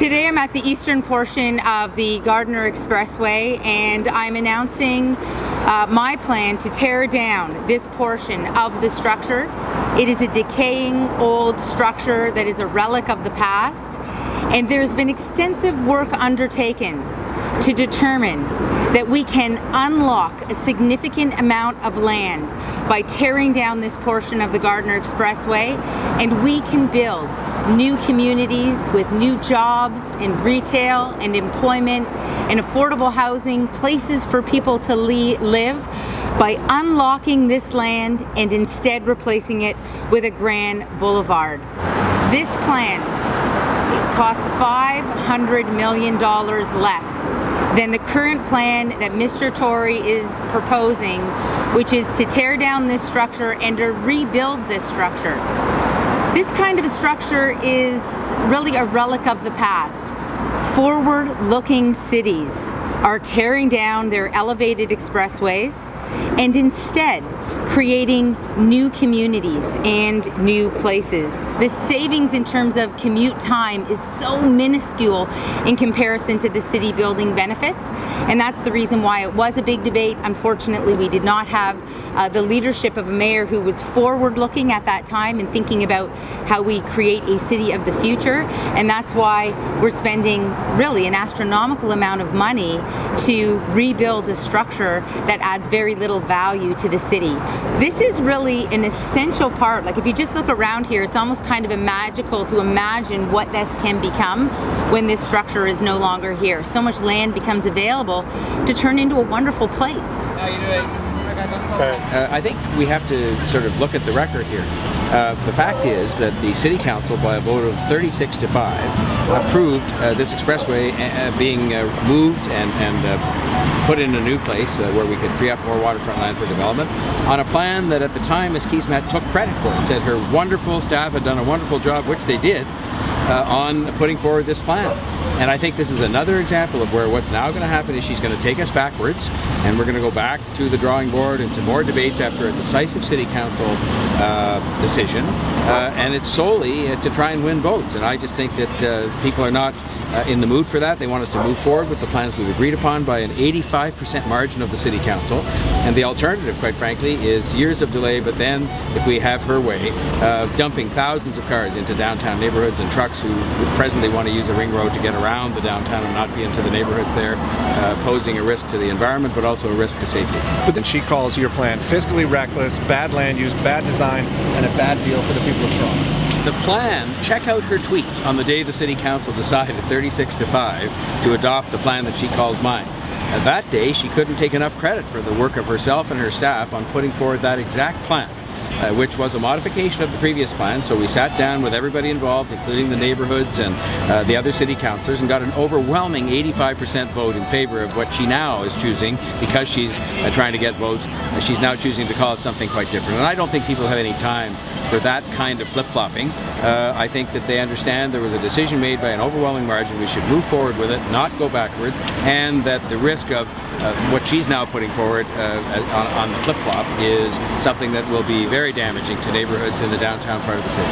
Today I'm at the eastern portion of the Gardiner Expressway, and I'm announcing my plan to tear down this portion of the structure. It is a decaying old structure that is a relic of the past, and there's been extensive work undertaken to determine that we can unlock a significant amount of land by tearing down this portion of the Gardiner Expressway, and we can build new communities with new jobs in retail and employment and affordable housing, places for people to live, by unlocking this land and instead replacing it with a grand boulevard. This plan, it costs $500 million less than the current plan that Mr. Tory is proposing, which is to tear down this structure and to rebuild this structure. This kind of a structure is really a relic of the past. Forward-looking cities are tearing down their elevated expressways and instead creating new communities and new places. The savings in terms of commute time is so minuscule in comparison to the city building benefits, and that's the reason why it was a big debate. Unfortunately, we did not have the leadership of a mayor who was forward-looking at that time and thinking about how we create a city of the future, and that's why we're spending really an astronomical amount of money to rebuild a structure that adds very little value to the city. This is really an essential part. Like, if you just look around here, it's almost kind of magical to imagine what this can become when this structure is no longer here. So much land becomes available to turn into a wonderful place. How are you doing? I think we have to sort of look at the record here. The fact is that the City Council, by a vote of 36-5, approved this expressway being moved and put in a new place where we could free up more waterfront land for development, on a plan that at the time Ms. Keesmaat took credit for and said her wonderful staff had done a wonderful job, which they did, on putting forward this plan. And I think this is another example of where what's now going to happen is she's going to take us backwards, and we're going to go back to the drawing board and to more debates after a decisive City Council decision, and it's solely to try and win votes. And I just think that people are not in the mood for that. They want us to move forward with the plans we've agreed upon by an 85% margin of the City Council, and the alternative, quite frankly, is years of delay, but then, if we have her way, dumping thousands of cars into downtown neighborhoods and trucks who presently want to use a ring road to get around the downtown and not be into the neighborhoods there, posing a risk to the environment but also a risk to safety. But then she calls your plan fiscally reckless, bad land use, bad design, and a bad deal for the people of Toronto. The plan, check out her tweets on the day the City Council decided 36-5 to adopt the plan that she calls mine. That day she couldn't take enough credit for the work of herself and her staff on putting forward that exact plan, which was a modification of the previous plan. So we sat down with everybody involved, including the neighborhoods and the other city councillors, and got an overwhelming 85% vote in favor of what she now is choosing, because she's trying to get votes. She's now choosing to call it something quite different. And I don't think people have any time for that kind of flip-flopping. I think that they understand there was a decision made by an overwhelming margin. We should move forward with it, not go backwards, and that the risk of what she's now putting forward on the flip-flop is something that will be very damaging to neighborhoods in the downtown part of the city.